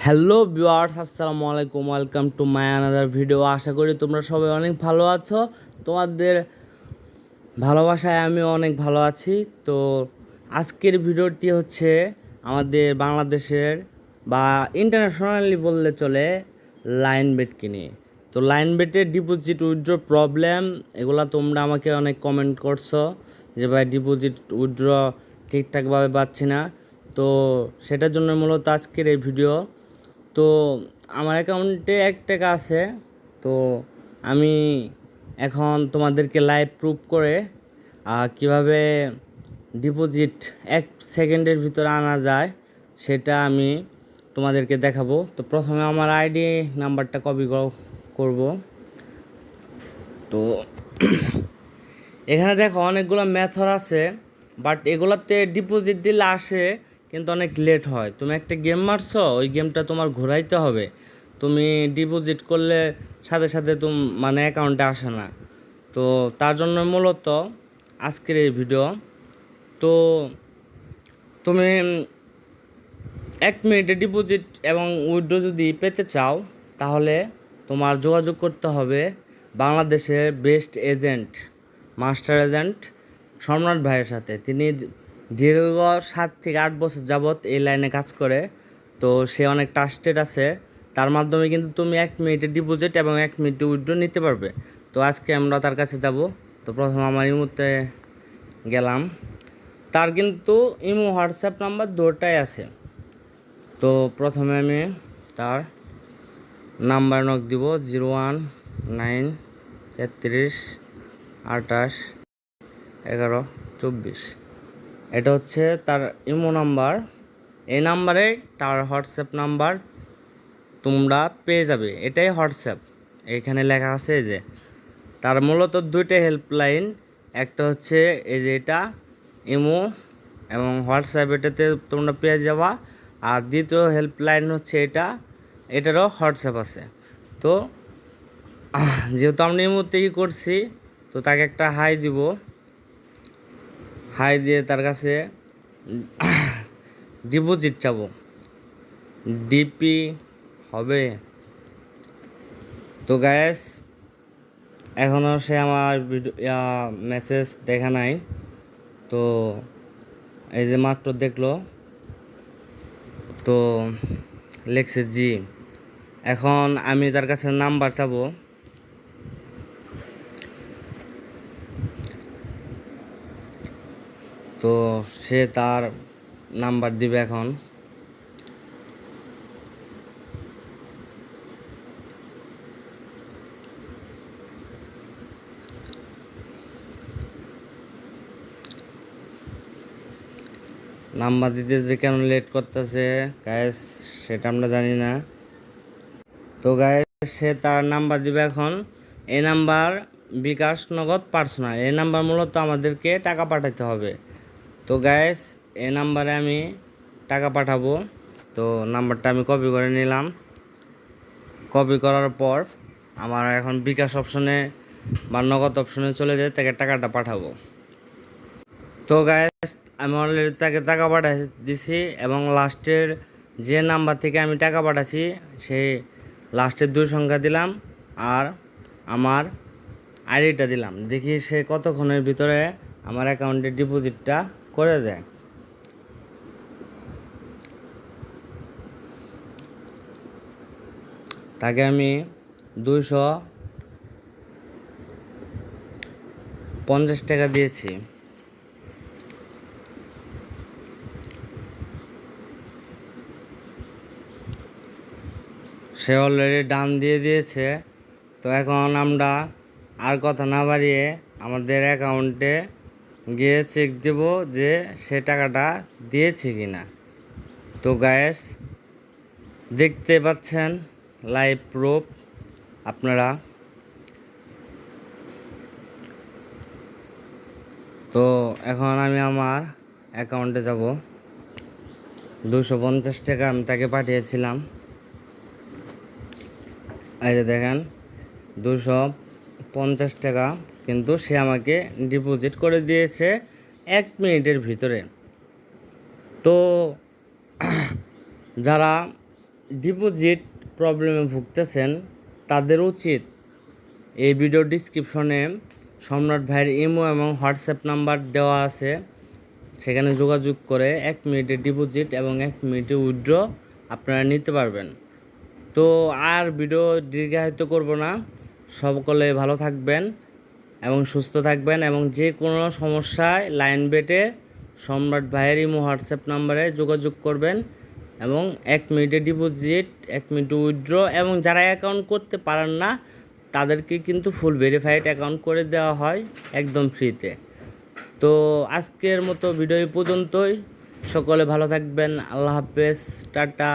Hello viewers, আসসালামু আলাইকুম। Welcome to my another video. আশা করি তোমরা সবাই অনেক ভালো আছো। তোমাদের ভালোবাসায় আমি অনেক ভালো আছি। তো আজকের ভিডিওটি হচ্ছে আমাদের বাংলাদেশের বা ইন্টারন্যাশনালি বললে চলে লাইন বেটকে নিয়ে। তো লাইন বেটের ডিপোজিট উইথড্র প্রবলেম, এগুলা তোমরা আমাকে অনেক কমেন্ট করছো যে ভাই ডিপোজিট উইথড্র ঠিকঠাকভাবে পাচ্ছি না। তো সেটার জন্য মূলত আজকের এই ভিডিও। তো আমার অ্যাকাউন্টে 1 টাকা আছে। তো আমি এখন তোমাদেরকে লাইভ প্রুফ করে কিভাবে ডিপোজিট 1 সেকেন্ডের ভিতরে আনা যায় সেটা আমি তোমাদেরকে দেখাবো। তো প্রথমে আমার আইডি নাম্বারটা কপি করব। তো এখানে দেখো অনেকগুলো মেথড আছে, বাট এগুলাতে ডিপোজিট দিলে আসে কিন্তু অনেক লেট হয়। তুমি একটা গেম মারছো, ওই গেমটা তোমার ঘোরাইতে হবে। তুমি ডিপোজিট করলে সাথে সাথে মানে অ্যাকাউন্টে আসে না। তো তার জন্য মূলত আজকের এই ভিডিও। তো তুমি 1 মিনিটে ডিপোজিট এবং উইথড্র যদি পেতে চাও তাহলে তোমার যোগাযোগ করতে হবে বাংলাদেশের বেস্ট এজেন্ট, মাস্টার এজেন্ট সম্রাট ভাইয়ের সাথে। তিনি দীর্ঘ 7 থেকে 8 বছর যাবৎ এই লাইনে কাজ করে। তো সে অনেক ট্রাস্টেড আছে। তার মাধ্যমে কিন্তু তুমি 1 মিনিটে ডিপোজিট এবং 1 মিনিটে উইথড্র নিতে পারবে। তো আজকে আমরা তার কাছে যাব। তো প্রথমে আমার ইমোতে গেলাম। তার কিন্তু ইমো হোয়াটসঅ্যাপ নাম্বার দুটোটাই আছে। তো প্রথমে আমি তার নাম্বার নক দিব 01933281124। এটা হচ্ছে তার ইমো নাম্বার। এই নাম্বারে তার হোয়াটসঅ্যাপ নাম্বার তোমরা পেয়ে যাবে। এটাই হোয়াটসঅ্যাপ। এখানে লেখা আছে যে তার মূলত 2টা হেল্পলাইন। একটা হচ্ছে এই যে এটা ইমো এবং হোয়াটসঅ্যাপ, এটাতে তোমরা পেয়ে যাবা। আর দ্বিতীয় হেল্পলাইন হচ্ছে এটারও হোয়াটসঅ্যাপ আছে। তো যেহেতু আমরা ইমোতেই করছি, তো তাকে একটা হাই দিব। হাই দিয়ে তার কাছে ডিপোজিট চাবো। ডিপি হবে। তো গ্যাস এখনও সে আমার মেসেজ দেখা নাই। তো এই যে মাত্র দেখলো। তো লেখছে জি। এখন আমি তার কাছে নাম্বার চাবো। তো সে তার নাম্বার দিবে। এখন নাম্বার দিতে যে কেন লেট করতেছে গাইস সেটা আমরা জানি না। তো গাইস সে তার নাম্বার দিবে এখন। এই নাম্বার বিকাশ নগদ পার্সোনাল। এই নাম্বার মূলত আমাদেরকে টাকা পাঠাতে হবে। তো গাইস এই নাম্বারে আমি টাকা পাঠাবো। তো নাম্বারটা আমি কপি করে নিলাম। কপি করার পর আমার এখন বিকাশ অপশনে বা নগদ অপশনে চলে যায়, তাকে টাকাটা পাঠাবো। তো গাইস আমি অলরেডি তাকে টাকা পাঠিয়ে দিছি এবং লাস্টের যে নাম্বার থেকে আমি টাকা পাঠাচ্ছি সেই লাস্টের 2 সংখ্যা দিলাম আর আমার আইডিটা দিলাম। দেখি সে কতক্ষণের ভিতরে আমার অ্যাকাউন্টে ডিপোজিটটা করে দেয়। তাকে আমি 250 টাকা দিয়েছি। সে অলরেডি ডান দিয়ে দিয়েছে। তো এখন আমরা আর কথা না বাড়িয়ে আমাদের অ্যাকাউন্টে গিয়ে চেক দেব যে সে টাকাটা দিয়েছে কি না। তো গায়েস দেখতে পাচ্ছেন লাইভ প্রুফ আপনারা। তো এখন আমি আমার অ্যাকাউন্টে যাব। 250 টাকা আমি তাকে পাঠিয়েছিলাম। এই যে দেখেন 250 টাকা কিন্তু সে আমাকে ডিপোজিট করে দিয়েছে 1 মিনিটের ভিতরে। তো যারা ডিপোজিট প্রবলেমে ভুগতেছেন তাদের উচিত এই ভিডিও ডিসক্রিপশনে সম্রাট ভাইয়ের ইমো এবং হোয়াটসঅ্যাপ নাম্বার দেওয়া আছে, সেখানে যোগাযোগ করে 1 মিনিটে ডিপোজিট এবং 1 মিনিটে উইথড্র আপনারা নিতে পারবেন। তো আর ভিডিও দীর্ঘায়িত করব না, সকলে ভালো থাকবেন এবং সুস্থ থাকবেন এবং যে কোনো সমস্যায় লাইন বেটে সম্রাট ভাইয়ের ইমো হোয়াটসঅ্যাপ নাম্বারে যোগাযোগ করবেন এবং 1 মিনিটে ডিপোজিট 1 মিনিটে উইথড্র এবং যারা অ্যাকাউন্ট করতে পারেন না তাদেরকে কিন্তু ফুল ভেরিফাইড অ্যাকাউন্ট করে দেওয়া হয় একদম ফ্রিতে। তো আজকের মতো ভিডিও এই পর্যন্তই, সকলে ভালো থাকবেন, আল্লাহ হাফেজ, টাটা।